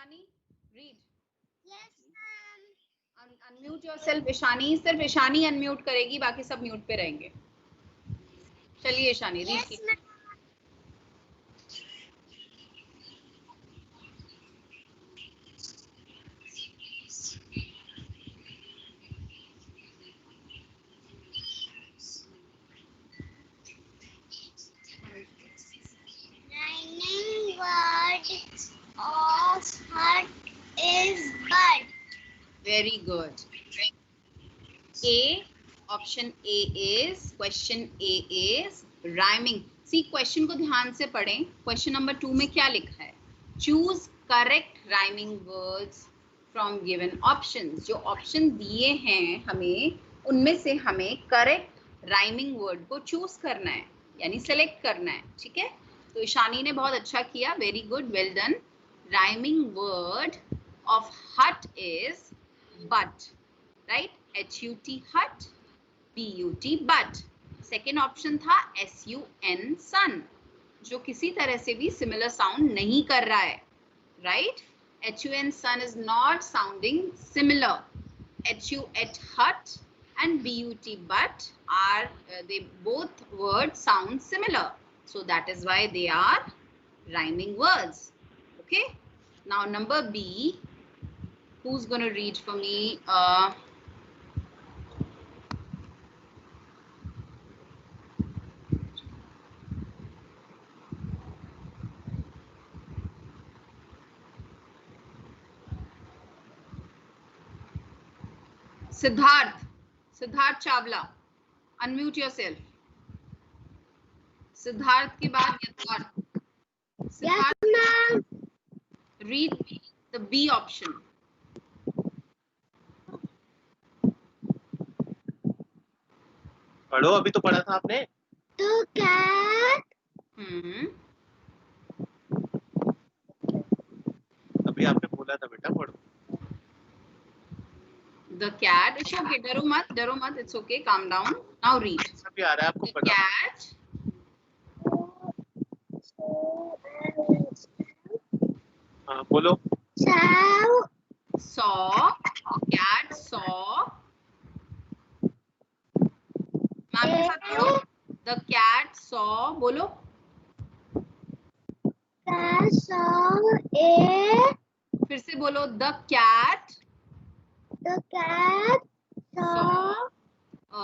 Ishani, read. Yes, ma'am. Unmute yourself, Ishani. सिर्फ Ishani unmute करेगी, बाकी सब mute पे रहेंगे. चलिए Ishani, read. Yes, ma'am. Rhyming word of hut is bud. Very good. A, option A is, question A is rhyming. See, question को ध्यान से पढ़ें. Question number 2 में क्या लिखा है? Choose correct rhyming words from given options. जो option दिए हैं हमें, उनमें से हमें correct rhyming word को choose करना है, यानी select करना है. ठीक है? तो ईशानी ने बहुत अच्छा किया. Very good, well done. Rhyming word of hut is but. Right? H-U-T hut, B-U-T bud. Second option था S-U-N sun, जो किसी तरह से भी similar sound नहीं कर रहा है. Right? H-U-N sun is not sounding similar. H-U-T hut and B-U-T bud are they both words sound similar. So that is why they are rhyming words. Okay? Now number B. Who's going to read for me? Siddharth Chawla, unmute yourself. Siddharth के बाद Yatharth. Siddharth, read the B option. पढ़ो, अभी तो पढ़ा था आपने. The cat. अभी आपने बोला था बेटा पढ़ो. The cat. It's okay. डरो मत. It's okay. Calm down. Now read. अभी आ रहा है आपको The पढ़ो. cat. हाँ बोलो. Saw. The cat saw. Ma'am के साथ बोलो. The cat saw. बोलो. Cat saw a. फिर से बोलो. The cat The cat saw a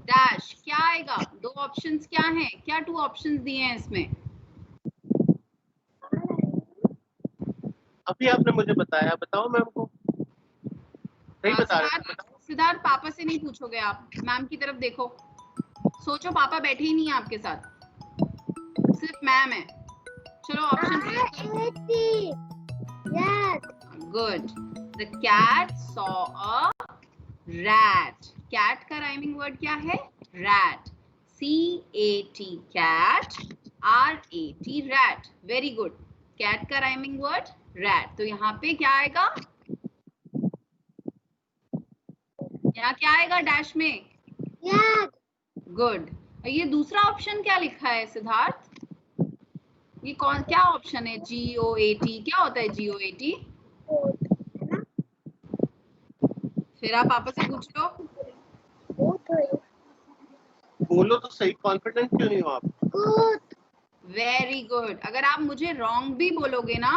dash. क्या आएगा? दो ऑप्शंस क्या हैं? क्या टू ऑप्शंस दिए हैं इसमें? अभी आपने मुझे बताया, बताओ मैम को. सही बता रहे हैं. सिद्धार्थ, पापा से नहीं पूछोगे आप, मैम की तरफ देखो. सोचो पापा बैठे ही नहीं है आपके साथ, सिर्फ मैम है. चलो option. Good. The cat saw a rat. Cat का राइमिंग वर्ड क्या है? Rat. C-A-T cat, R-A-T rat. Very good. Cat का राइमिंग वर्ड रैट. तो यहाँ पे क्या आएगा? यहाँ क्या आएगा डैश में? गुड. ये दूसरा ऑप्शन क्या लिखा है सिद्धार्थ? ये कौन क्या ऑप्शन है? G-O-A-T. क्या होता है G-O-A-T? फिर आप पापा से पूछ लो. बोलो तो सही. कॉन्फिडेंट क्यों नहीं हो आप? Very good. अगर आप मुझे रॉन्ग भी बोलोगे ना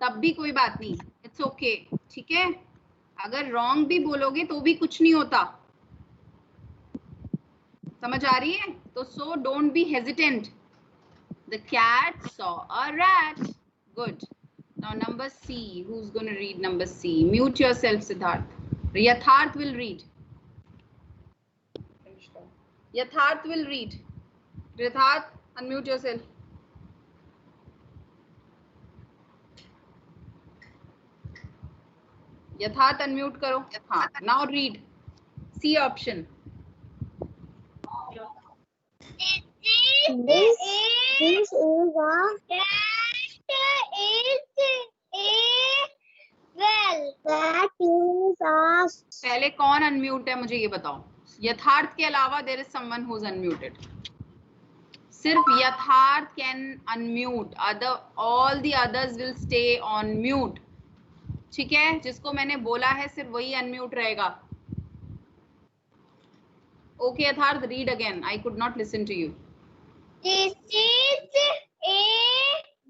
तब भी कोई बात नहीं. It's okay. ठीक है? अगर रॉन्ग भी बोलोगे तो भी कुछ नहीं होता. समझ आ रही है? तो so don't be hesitant. The cat saw a rat. Good. Now number C. Who's going to read number C? Mute yourself, Siddharth. Yatharth will read. Yatharth will read. Yatharth, unmute yourself. Yatharth, unmute karo. हाँ. Now read. C option. This is a cat is a well. That is a. पहले कौन unmute है मुझे ये बताओ. यथार्थ के अलावा there is someone who is unmuted. सिर्फ Yatharth can unmute, all the others will stay on mute. ठीक है, जिसको मैंने बोला है सिर्फ वही अनम्यूट रहेगा। Okay Yatharth, read again, I could not listen to you. This is a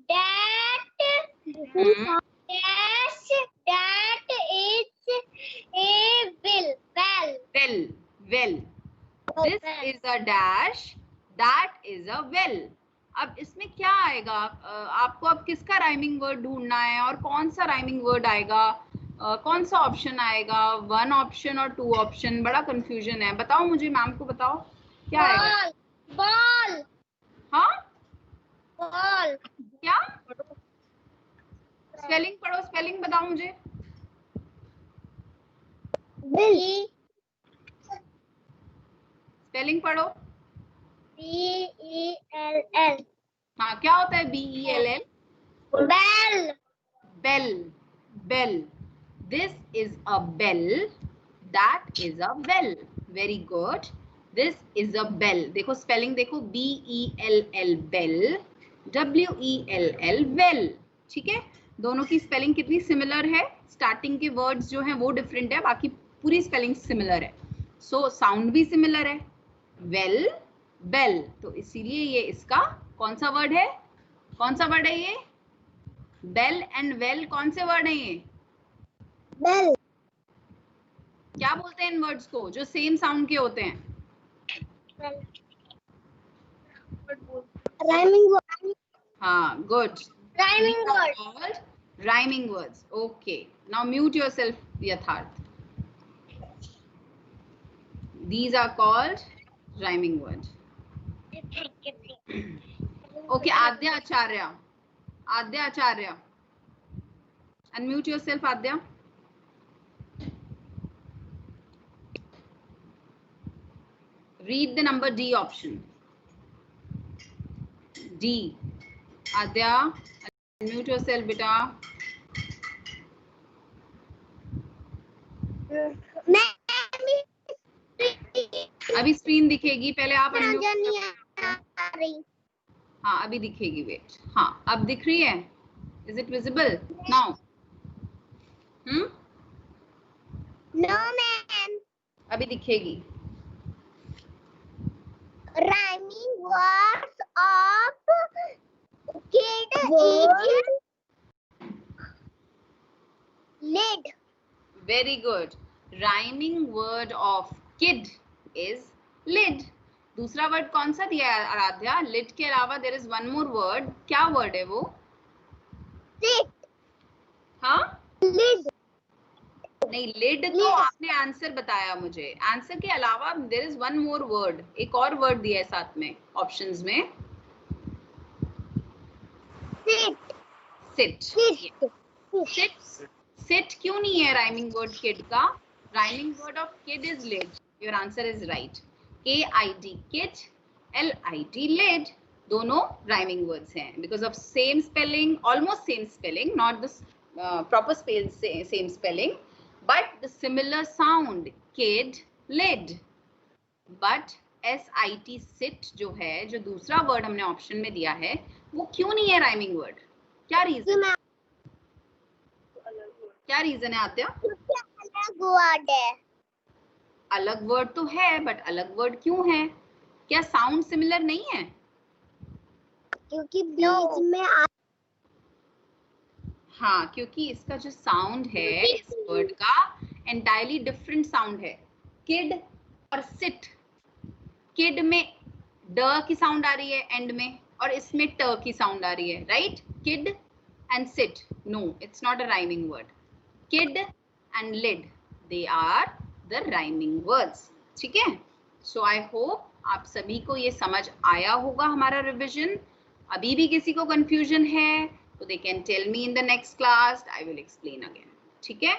that that is a will. well, this is a dash, that is a well। अब इसमें क्या आएगा? आपको अब किसका राइमिंग वर्ड ढूंढना है और कौन सा राइमिंग वर्ड आएगा? कौन सा ऑप्शन आएगा? 1 ऑप्शन और 2 ऑप्शन, बड़ा कंफ्यूजन है। बताओ मुझे, मैम को बताओ क्या आएगा? Ball. हाँ, Ball. क्या? स्पेलिंग पढ़ो, स्पेलिंग बताओ मुझे। Bill. स्पेलिंग पढ़ो। B-E-L-L. हाँ, क्या होता है BELL? Bell. Bell, bell, this is a bell, that is a well। very good, this is a bell। देखो स्पेलिंग देखो, BELL bell, WELL well। ठीक है, दोनों की स्पेलिंग कितनी सिमिलर है। स्टार्टिंग के वर्ड्स जो हैं वो डिफरेंट है, बाकी पूरी स्पेलिंग सिमिलर है। सो साउंड भी सिमिलर है, वेल बेल। तो इसीलिए ये इसका कौन सा वर्ड है? कौन सा वर्ड है ये? बेल एंड वेल कौन से वर्ड हैं ये? Bell. क्या बोलते हैं इन वर्ड्स को जो सेम साउंड के होते हैं? Rhyming word. हाँ, good. Rhyming word. Called rhyming words। Okay, now mute yourself, Yatharth। These are called rhyming words। Okay, Adya Acharya, Adya Acharya, unmute yourself, Adya। Read the number D option। D, Adya, unmute yourself, beta। अभी screen दिखेगी, पहले आप unmute। हाँ, अभी दिखेगी, wait. हाँ, अब दिख रही है? Is it visible now? No, ma'am. अभी दिखेगी। Rhyming words of kid is lid. Very good, rhyming word of kid is lid. दूसरा वर्ड कौन सा दिया है आराध्या? लिड के अलावा there is one more word, क्या वर्ड है वो? Sit. हाँ, Lid. नहीं, लिड तो आपने आंसर बताया मुझे। आंसर के अलावा there is one more word, एक और वर्ड दिया है साथ में ऑप्शंस में। Sit. Sit. Sit. Sit, sit क्यों नहीं है राइमिंग वर्ड किड का? Rhyming word of kid is lid. Your answer is right. KID kid, LID lid, दोनों राइमिंग वर्ड्स हैं because of same spelling, almost same spelling, not the proper same spelling, but the similar sound, kid lid. But SIT sit जो है, जो दूसरा word हमने option में दिया है, वो क्यों नहीं है राइमिंग वर्ड? क्या रीजन? क्या रीजन है आद्या? अलग वर्ड है। अलग वर्ड तो है, बट अलग वर्ड क्यों है? क्या साउंड सिमिलर नहीं है? क्योंकि बीच में हाँ, क्योंकि इसका जो साउंड है इस वर्ड का एंटायरली डिफरेंट साउंड है। किड और सिट, किड में ड की साउंड आ रही है एंड में, और इसमें ट की साउंड आ रही है, right? Kid and sit, no, it's not a rhyming word. Kid and lid, they are the rhyming words. ठीक है, सो आई होप आप सभी को ये समझ आया होगा हमारा रिविजन। अभी भी किसी को कंफ्यूजन है तो they can tell me in the next class, I will explain again. ठीक है,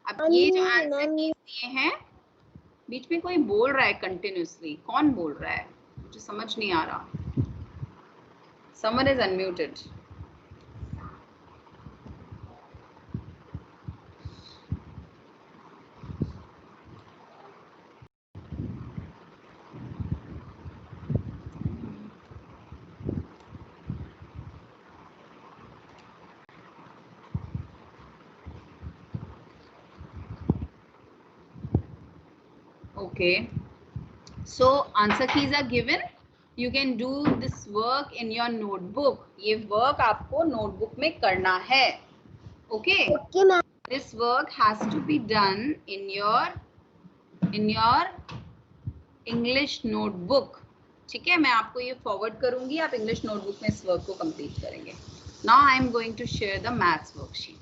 अब ये जो आंसर दिए हैं, बीच में कोई बोल रहा है कंटिन्यूअसली, कौन बोल रहा है? मुझे समझ नहीं आ रहा। Someone is unmuted. Okay. So answer keys are given. You can do this work in your notebook. ये work आपको notebook में करना है. Okay. Okay, ma'am. This work has to be done in your English notebook. ठीक है, मैं आपको ये forward करूंगी, आप English notebook में इस work को complete करेंगे. Now I am going to share the maths worksheet.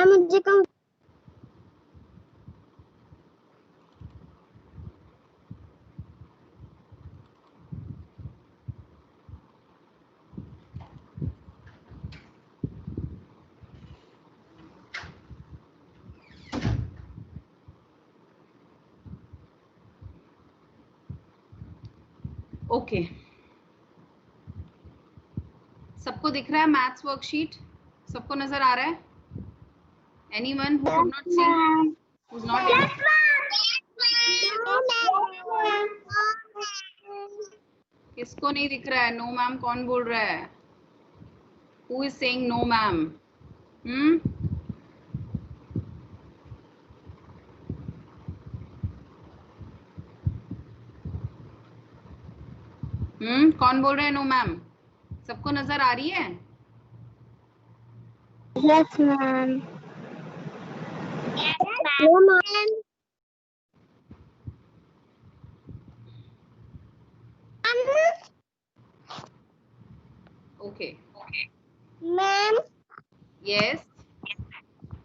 मुझे कम ओके सबको दिख रहा है मैथ्स वर्कशीट? सबको नजर आ रहा है? Anyone who could not see, who is not able? किसको नहीं दिख रहा है? नो मैम कौन बोल रहा है? Who is saying no ma'am? कौन बोल रहे हैं नो मैम? सबको नजर आ रही है? Yes, ma'am. No, ma'am. Okay ma'am yes.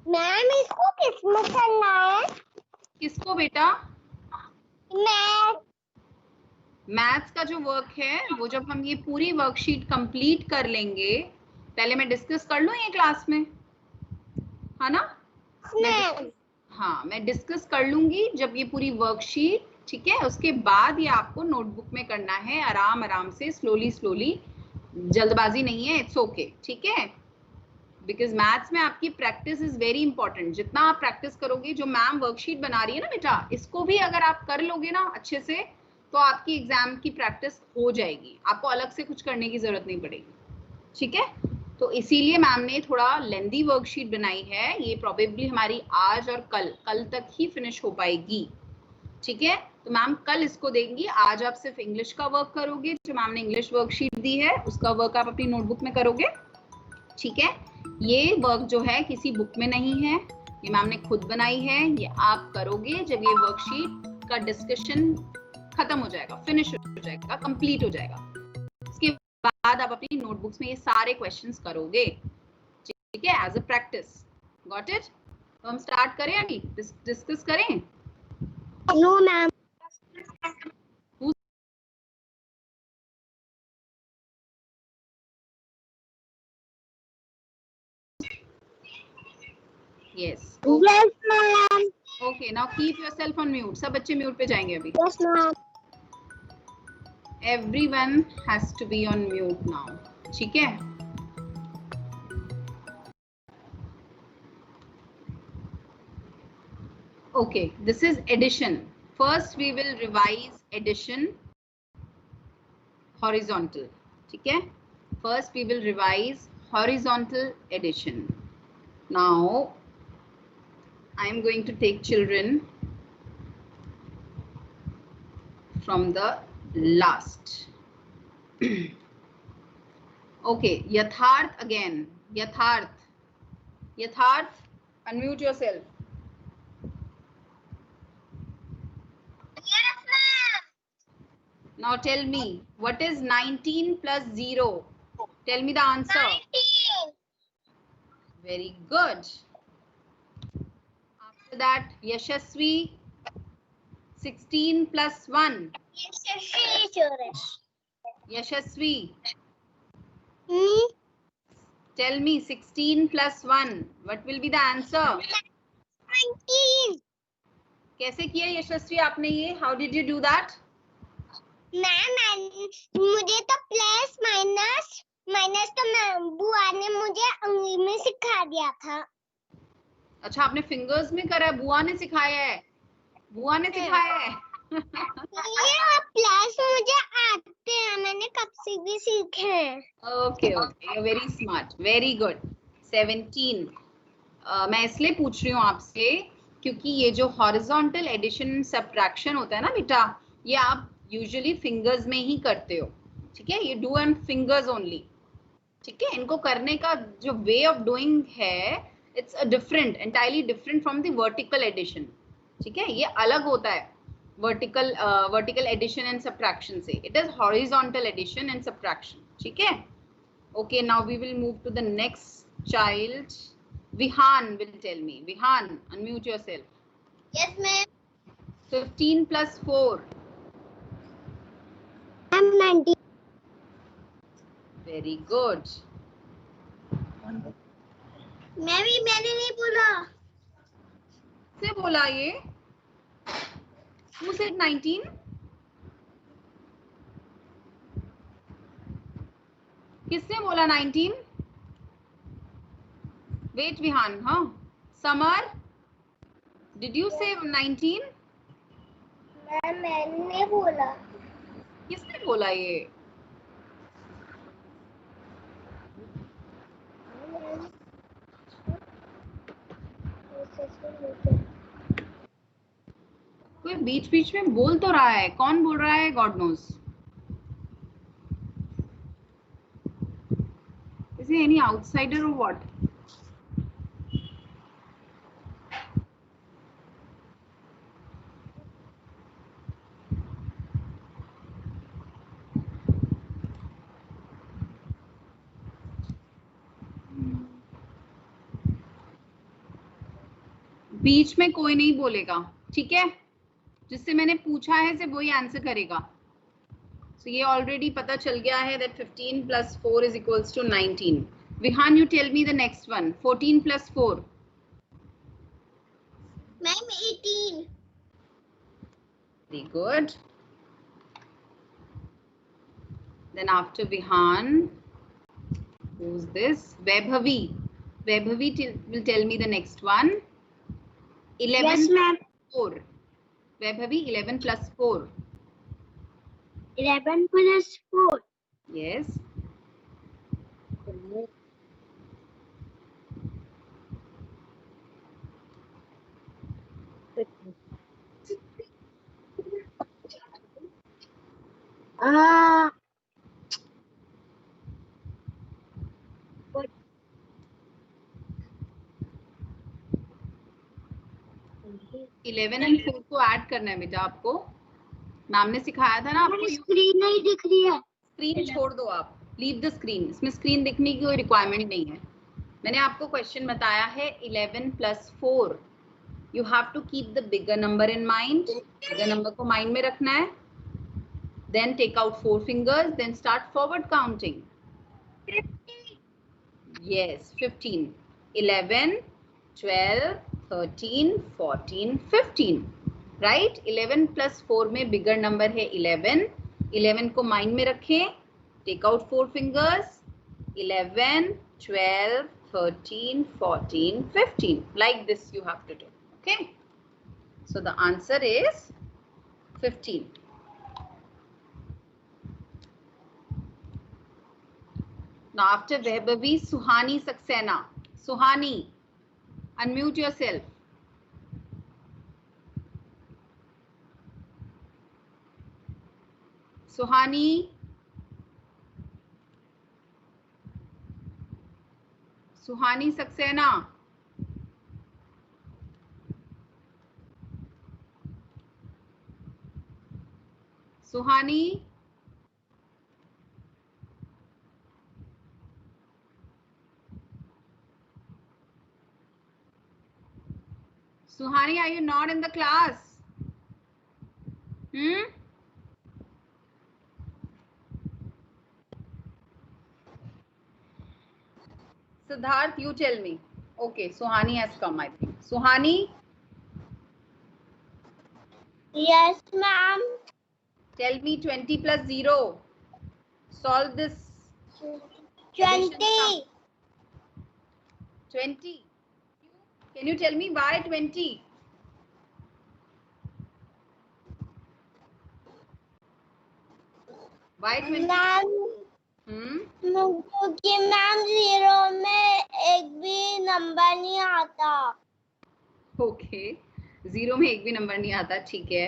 Ma'am इसको किसमें करना है? किसको बेटा? मैम मैथ्स का जो वर्क है वो जब हम ये पूरी वर्कशीट कंप्लीट कर लेंगे, पहले मैं डिस्कस कर लूं ये क्लास में, है ना? हाँ मैं डिस्कस कर लूंगी जब ये पूरी वर्कशीट, ठीक है? उसके बाद ये आपको नोटबुक में करना है, आराम आराम से, स्लोली स्लोली, जल्दबाजी नहीं है. इट्स ओके, ठीक है? बिकॉज मैथ्स में आपकी प्रैक्टिस इज वेरी इंपॉर्टेंट. जितना आप प्रैक्टिस करोगे, जो मैम वर्कशीट बना रही है ना बेटा, इसको भी अगर आप कर लोगे ना अच्छे से, तो आपकी एग्जाम की प्रैक्टिस हो जाएगी. आपको अलग से कुछ करने की जरूरत नहीं पड़ेगी, ठीक है? तो इसीलिए मैम ने थोड़ा लेंदी वर्कशीट बनाई है. ये प्रोबेबली हमारी आज और कल तक ही फिनिश हो पाएगी, ठीक है? तो मैम कल इसको देंगी. आज आप सिर्फ इंग्लिश का वर्क करोगे, जो मैम ने इंग्लिश वर्कशीट दी है उसका वर्क आप अपनी नोटबुक में करोगे, ठीक है? ये वर्क जो है किसी बुक में नहीं है, ये मैम ने खुद बनाई है. ये आप करोगे जब ये वर्कशीट का डिस्कशन खत्म हो जाएगा, फिनिश हो जाएगा, कंप्लीट हो जाएगा. उसके बाद आप अपनी नोटबुक्स में ये सारे क्वेश्चंस करोगे, ठीक है? As a practice. Got it? तो हम स्टार्ट करें अभी, डिस्कस करें? No ma'am. Yes. Yes, ma'am. Okay, now keep yourself on mute. सब बच्चे म्यूट पे जाएंगे अभी. Yes, ma'am. Everyone has to be on mute now. ठीक है? Okay, this is addition. First we will revise addition horizontal. ठीक है? First we will revise horizontal addition. Now I am going to take children from the last. Okay, Yatharth again. Yatharth, unmute yourself. Yes, ma'am. Now tell me, what is 19 plus 0? Tell me the answer. 19. Very good. After that, Yashasvi, 16 plus 1. Yashasvi, tell me 16 plus 1. What will be the answer? 19. कैसे किया यशस्वी आपने ये? How did you do that? Ma'am मुझे तो plus minus तो बुआ ने मुझे अंगली में सिखा दिया था. अच्छा, आपने फिंगर्स में करा है? बुआ ने सिखाया है? बुआ ने सिखाया है? ये प्लस मुझे आते हैं, मैंने कब से भी सीखे हैं। Okay okay, very smart, very good. 17 मैं इसलिए पूछ रही हूँ आपसे क्योंकि ये जो हॉरिजॉन्टल एडिशन सब्ट्रैक्शन होता है ना बेटा, ये आप यूजुअली फिंगर्स में ही करते हो, ठीक है? ये डू एंड फिंगर्स ओनली, ठीक है? इनको करने का जो वे ऑफ डूइंग है, it's a different, entirely different from the vertical addition, ठीक है? ये अलग होता है वर्टिकल एडिशन एंड सब्ट्रैक्शन से। It is horizontal addition and subtraction, ठीक है? Okay, now we will move to the next child. Vihan will tell me. Vihan, unmute yourself. Yes, ma'am. 15 plus 4. I'm 19. Very good. मैंने नहीं बोला। किसने बोला ये? Who said 19? किसने बोला 19? Wait, Vihan, huh? Samar, did you say 19? मैंने बोला। किसने बोला ये? कोई बीच बीच में बोल तो रहा है, कौन बोल रहा है? God knows. Is he any outsider or what? बीच में कोई नहीं बोलेगा, ठीक है? जिससे मैंने पूछा है सिर्फ वही आंसर करेगा। So ये ऑलरेडी पता चल गया है that 15 plus 4 is equals to 19. Vihan, you tell me the next one. 14 plus 4. Ma'am, 18. Very good. Then after Vihan, who's this? Vaibhavi. Vaibhavi will tell me the next one. 11 Yes, ma'am. 4. Vaibhavi, 11 plus 4. 11 plus 4. Yes. Ah. 11 and 4 को add करना है बेटा आपको। Ma'am ने सिखाया था ना आपको। स्क्रीन नहीं दिख रही है। स्क्रीन छोड़ दो आप, लीव द स्क्रीन। इसमें स्क्रीन दिखने की कोई रिक्वायरमेंट नहीं है। मैंने आपको क्वेश्चन बताया है 11 plus 4. You have to keep the bigger number in mind. Bigger number को माइंड में रखना है। Then take out 4 fingers, then start forward counting. Yes, 15, 11, 12, 13, 14, 15. Right? 11 plus 4 में बिगर नंबर है 11. 11 को माइंड में रखें. Take out 4 fingers. 11, 12, 13, 14, 15. Like this you have to do. Okay? So the answer is 15. Now after Vaibhavi, Suhani Saxena. Suhani, unmute yourself. Suhani. Suhani Saxena. Suhani. Suhani, are you not in the class? Siddharth, you tell me. Okay, Suhani has come, I think. Suhani? Yes, ma'am. Tell me 20 plus 0. Solve this. 20. 20. Can you tell me why 20? Why 20? Ma'am क्योंकि ma'am 0 में एक भी number नहीं आता। Okay, 0 में एक भी number नहीं आता, ठीक है।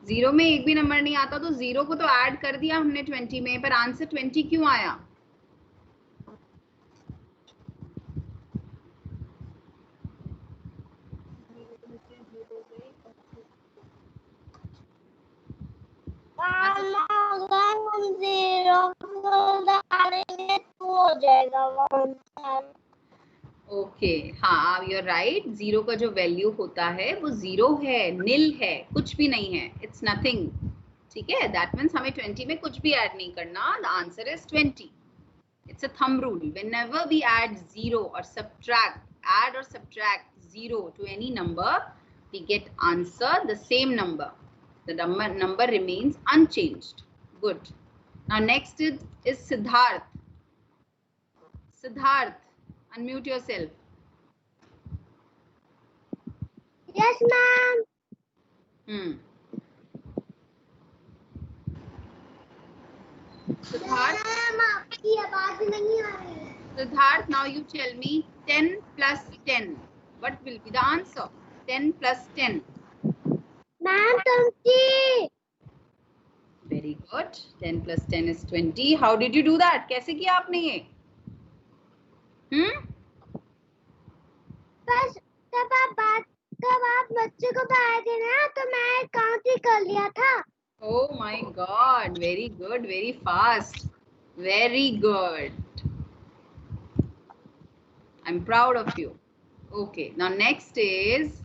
0 में एक भी नंबर नहीं आता तो 0 को तो ऐड कर दिया हमने 20 में, पर आंसर 20 क्यों आया? अगर हम 0 डालेंगे तो हो जाएगा 1। ओके, हाँ यू आर राइट। 0 का जो वैल्यू होता है वो 0 है, नील है, कुछ भी नहीं है, इट्स नथिंग, ठीक है। दैट मीन्स हमें 20 में कुछ भी ऐड नहीं करना। The answer is 20। It's a thumb rule. Whenever we add 0 or add or subtract 0 to any number, we get answer the same number. The number remains unchanged. Good. Now next is Siddharth. Siddharth, unmute yourself. Yes, ma'am. Siddharth. Ma'am आपकी आवाज नहीं आ रही है। Siddharth, now you tell me 10 plus 10. What will be the answer? 10 plus 10. Ma'am 20। Very good. 10 plus 10 is 20. How did you do that? कैसे किया आपने ये? बस जब आप बच्चे को बताए थे ना तो मैं काउंट ही कर लिया था। Oh my God! Very good. Very fast. Very good. I'm proud of you. Okay. Now next is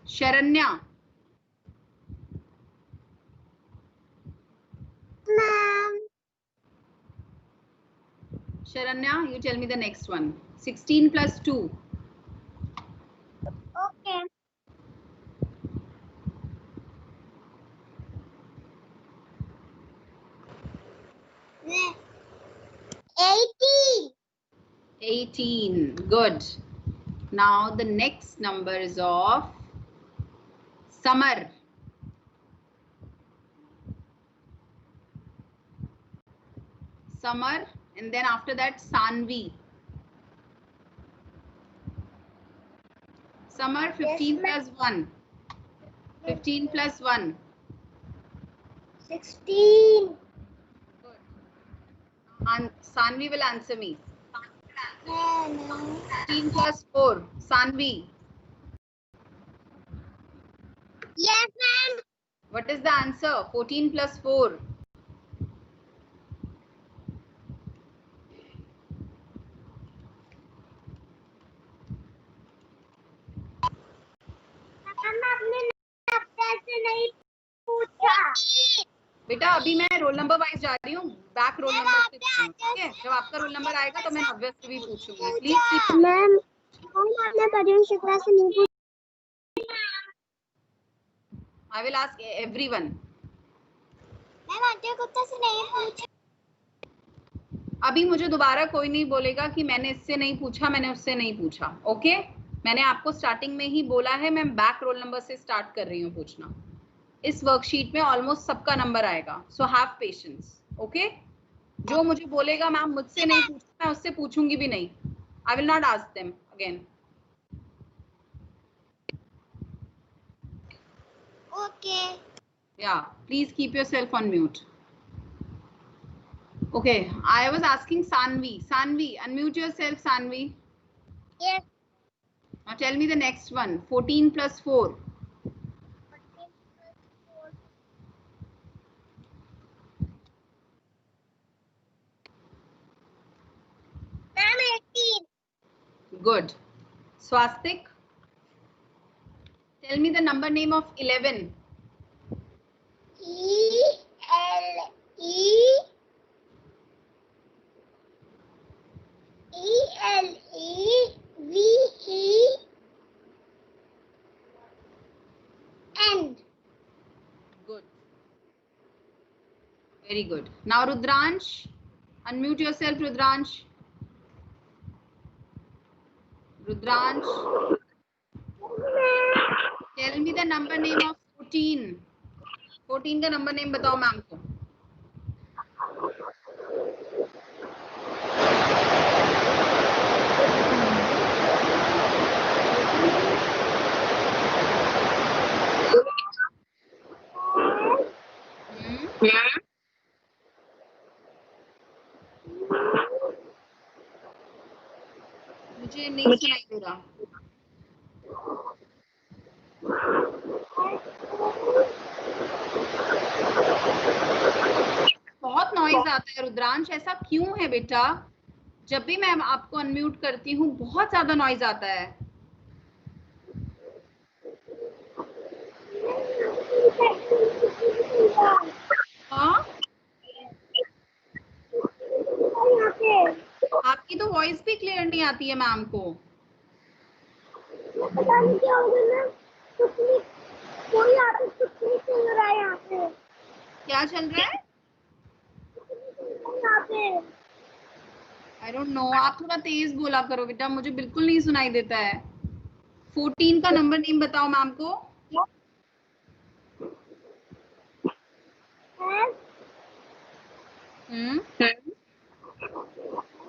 Sharanya. Ma'am Sharanya, you tell me the next one. 16 plus 2. Okay 18। 18. Good. Now the next number is of Samar. Samar, and then after that Sanvi. Samar, 15 plus 1. 15 plus 1. 16। Good. And Sanvi will answer me. 15 plus 4. Sanvi. Yes, ma'am. What is the answer? 14 plus 4. आपने से नहीं पूछा। बेटा अभी मैं roll number wise जा रही हूँ, बैक रोल नंबर से, ठीक है। जब आपका रोल नंबर आएगा तो मैं नव्या से भी पूछूंगी। प्लीज मैम आपने परियन शुक्ला से नहीं पूछा। I will ask everyone. Ma'am Aadya Gupta से नहीं पूछा। अभी मुझे दोबारा कोई नहीं बोलेगा कि मैंने इससे नहीं पूछा, मैंने उससे नहीं पूछा। ओके, मैंने आपको स्टार्टिंग में ही बोला है, मैं बैक रोल नंबर से स्टार्ट कर रही हूँ पूछना। इस वर्कशीट में ऑलमोस्ट सबका नंबर आएगा, सो हैव पेशेंस। ओके, जो मुझे बोलेगा मैम मुझसे नहीं पूछा, मैं उससे पूछूंगी भी नहीं। I will not ask them again. Okay या please keep yourself on mute. Okay, I was asking Sanvi. Sanvi, unmute yourself, Sanvi. Yes. Now tell me the next one. 14 plus 4. 14 plus 4. Ma'am, 18. Good. Swastik, tell me the number name of 11. ELEVEN. Good. Very good. Now Rudransh, unmute yourself, Rudransh. Rudransh. Tell me the number name of 14. 14 का number name बताओ ma'am को. मुझे नहीं सुनाई दे रहा. बहुत noise आता है रुद्रांश, ऐसा क्यों है बेटा? जब भी मैं आपको अनम्यूट करती हूँ बहुत ज्यादा नॉइज आता है. हाँ, आपकी तो वॉइस भी क्लियर नहीं आती है मैम को. पता नहीं क्या हो गया ना, कोई यहाँ पे कुछ नहीं चल रहा है यहाँ पे. क्या चल रहा है? यहाँ पे आई डोंट नो. आप थोड़ा तेज बोला करो बेटा, मुझे बिल्कुल नहीं सुनाई देता है. 14 का नंबर नेम बताओ मैम को.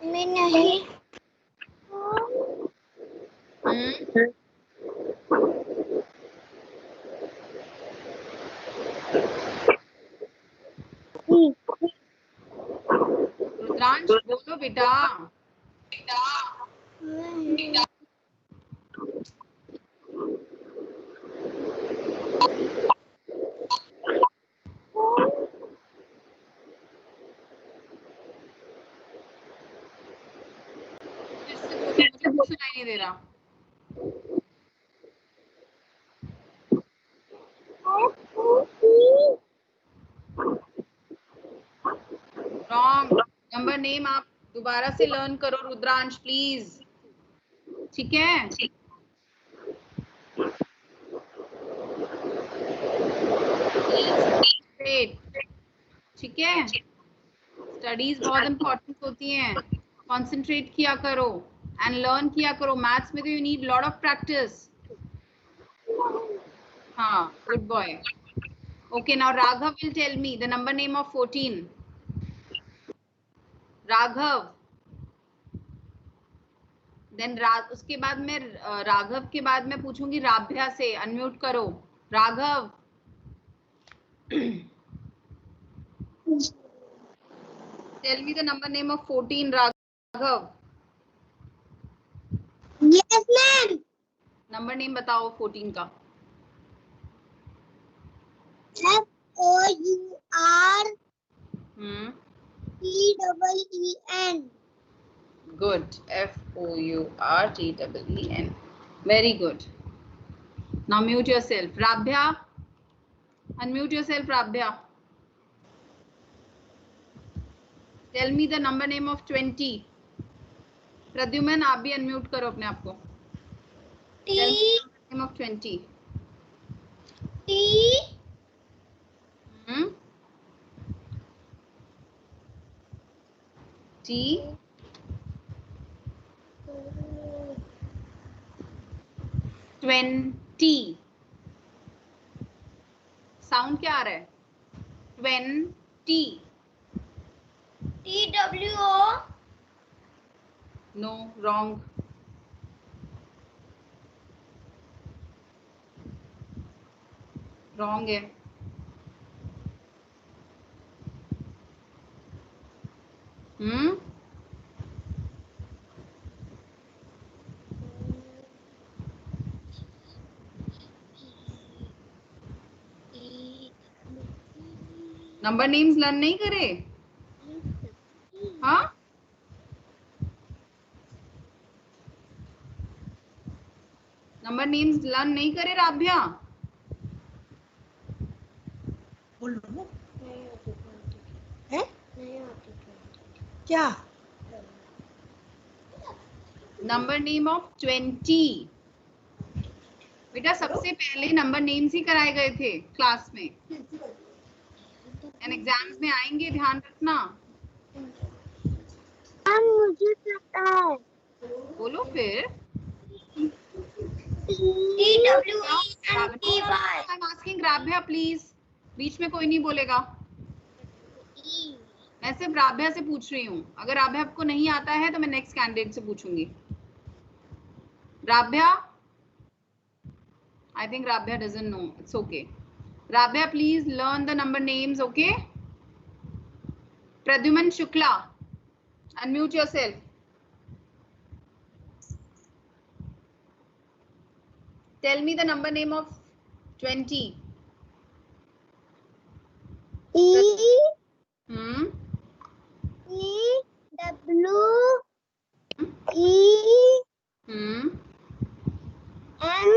मैं नहीं. रुद्रांश बोलो बेटा. फिर से बोलो, मुझे कुछ सुनाई नहीं दे रहा. रॉन्ग. नंबर नेम आप दोबारा से लर्न करो रुद्रांश प्लीज. ठीक है? ठीक है? स्टडीज बहुत इंपॉर्टेंट होती हैं. कंसंट्रेट किया करो एंड लर्न किया करो. मैथ्स में तो you need lot of practice. हाँ, good boy. Okay, now Raghav will tell me the number name of 14. Raghav. Then उसके बाद मैं राघव के बाद मैं पूछूंगी राभ्या से. अनम्यूट करो Raghav. Tell me the number name of 14, Raghav. Yes, ma'am. Number name बताओ 14 का. FOURTEEN. Good. FOURTEEN. Very good. Now mute yourself. Rabhya. Unmute yourself, Rabhya. Tell me the number name of 20. Pradyuman आप भी अनम्यूट करो अपने आप को. Name of 20. T. T. 20. Sound क्या आ रहा है? 20. TWO. No, wrong. Wrong है. नंबर नेम्स लर्न नहीं करे? हाँ, नंबर नेम्स लर्न नहीं करे राभ्या? क्या? Number name of 20. बेटा सबसे पहले नंबर नेम्स ही कराए गए थे क्लास में. एंड एग्जाम्स में आएंगे, ध्यान रखना. मुझे पता है. बोलो फिर. I'm asking राभ्या प्लीज, बीच में कोई नहीं बोलेगा। मैं सिर्फ राभ्या से पूछ रही हूँ, अगर राभ्या आपको नहीं आता है तो मैं नेक्स्ट कैंडिडेट से पूछूंगी। राभ्या, I think Rabhya doesn't know. It's okay. Rabhya, please learn the number names, okay? Pradyuman Shukla, unmute yourself. Tell me the number name of 20. E Hmm. E W E Hmm. N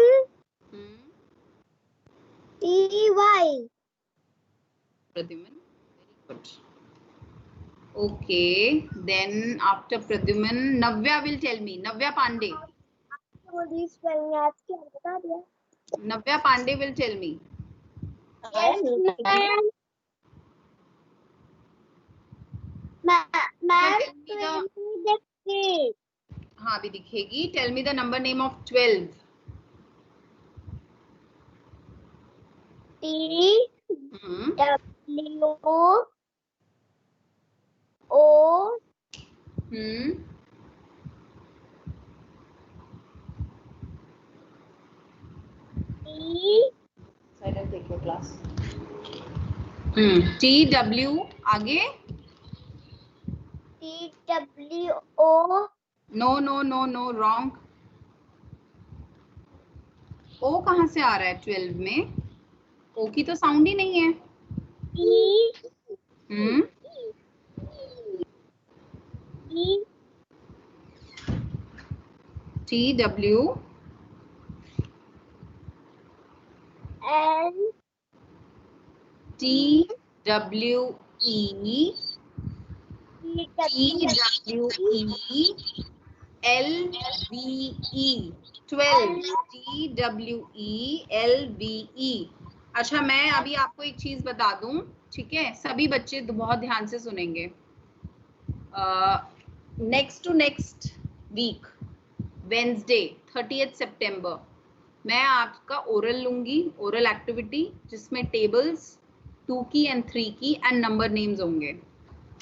E Y. Pradyuman, very good. Okay, then after Pradyuman, Navya will tell me. Navya Pandey. Navya Pandey will tell me. Yes, ma'am. हाँ अभी दिखेगी. Tell me the number name of 12. T Hmm. W O Hmm. E Silent, take your class. T W आगे. T W O. No, wrong. O कहाँ से आ रहा है 12 में? O की तो साउंड ही नहीं है. E Hmm. E T W N T W E T W E L V E 12. T W E L V E. अच्छा मैं अभी आपको एक चीज बता दूं, ठीक है? सभी बच्चे बहुत ध्यान से सुनेंगे. Next to next week Wednesday 30th सितंबर मैं आपका ओरल लूंगी, ओरल एक्टिविटी जिसमें टेबल्स 2 की एंड 3 की एंड नंबर नेम्स होंगे.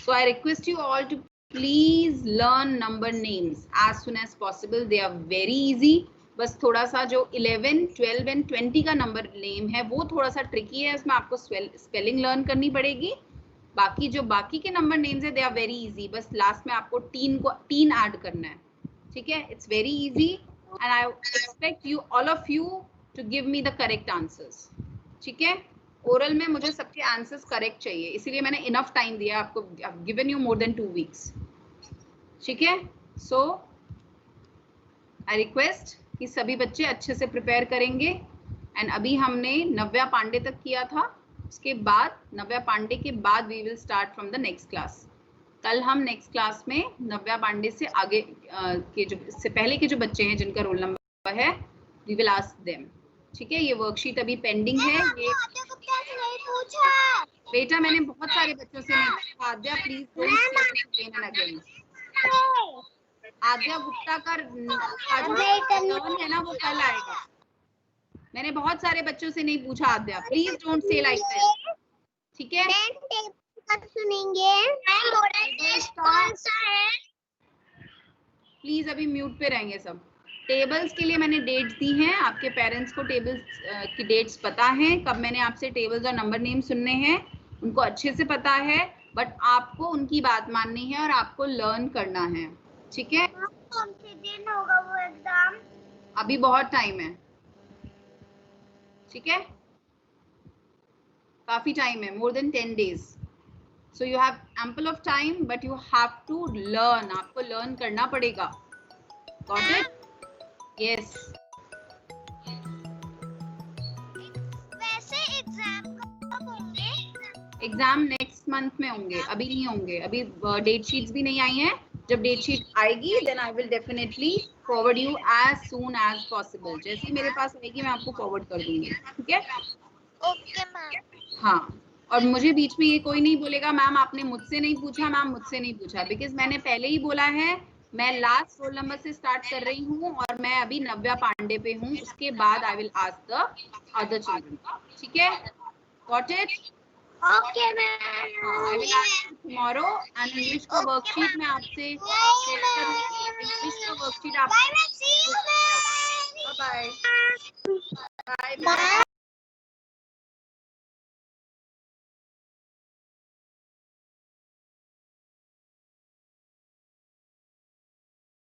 So I request you all to please learn number names as soon as possible. They are very easy. बस थोड़ा सा जो 11, 12 एंड 20 का नंबर नेम है वो थोड़ा सा ट्रिकी है, उसमें आपको स्पेलिंग लर्न करनी पड़ेगी. बाकी जो बाकी के नंबर नेम्स है दे आर वेरी इजी. बस लास्ट में आपको 3 ऐड करना है, ठीक है? It's very easy and I expect you all of you to give me the correct answers, ठीक है? ओरल में मुझे सबके आंसर्स करेक्ट चाहिए, इसीलिए मैंने इनफ टाइम दिया आपको. I've given you more than 2 weeks, ठीक है? सो आई रिक्वेस्ट कि सभी बच्चे अच्छे से प्रिपेयर करेंगे. एंड अभी हमने नव्या पांडे तक किया था, उसके बाद नव्या पांडे के बाद we will start from the next class. कल हम नेक्स्ट क्लास में नव्या पांडे से आगे के जो इससे पहले के जो बच्चे हैं जिनका रोल नंबर है वी विल आस्क देम, ठीक है? ये वर्कशीट अभी पेंडिंग है. ये बेटा मैंने बहुत सारे बच्चों से नहीं पूछा. Aadya please don't again. आद्या गुप्ता का टर्न है ना, वो कल आएगा. मैंने बहुत सारे बच्चों से नहीं पूछा. Aadya please don't say like this, ठीक है? सुनेंगे. प्लीज अभी म्यूट पे रहेंगे सब. टेबल्स के लिए मैंने डेट्स दी हैं. आपके पेरेंट्स को टेबल्स की डेट्स पता है, कब मैंने आपसे टेबल्स और नंबर नेम सुनने हैं उनको अच्छे से पता है. बट आपको उनकी बात माननी है और आपको लर्न करना है, ठीक है? कौन से दिन होगा वो एग्जाम? अभी बहुत टाइम है, ठीक है? काफी टाइम है, more than 10 days. So you have ample of time, but you have to learn. आपको learn करना पड़ेगा. Got it? Yes. वैसे एग्जाम कब होंगे? एग्जाम नेक्स्ट मंथ में होंगे, अभी नहीं होंगे. अभी डेट शीट्स भी नहीं आई हैं. जब डेट शीट आएगी then I will definitely forward you as soon as possible. जैसे ही मेरे पास आएगी मैं आपको फॉरवर्ड कर दूंगी, ठीक है? Okay ma'am. हाँ, और मुझे बीच में ये कोई नहीं बोलेगा मैम आपने मुझसे नहीं पूछा, मैम मुझसे नहीं पूछा, बिकॉज मैंने पहले ही बोला है मैं लास्ट रोल नंबर से स्टार्ट कर रही हूँ और मैं अभी नव्या पांडे पे हूँ. उसके बाद I will ask the other children. ठीक है? Got it? Okay ma'am. I will ask you tomorrow. And English का वर्कशीट मैं आपसे शेयर करूंगी. इंग्लिश का वर्कशीट आप bye bye. See you ma'am. Bye bye. Bye bye.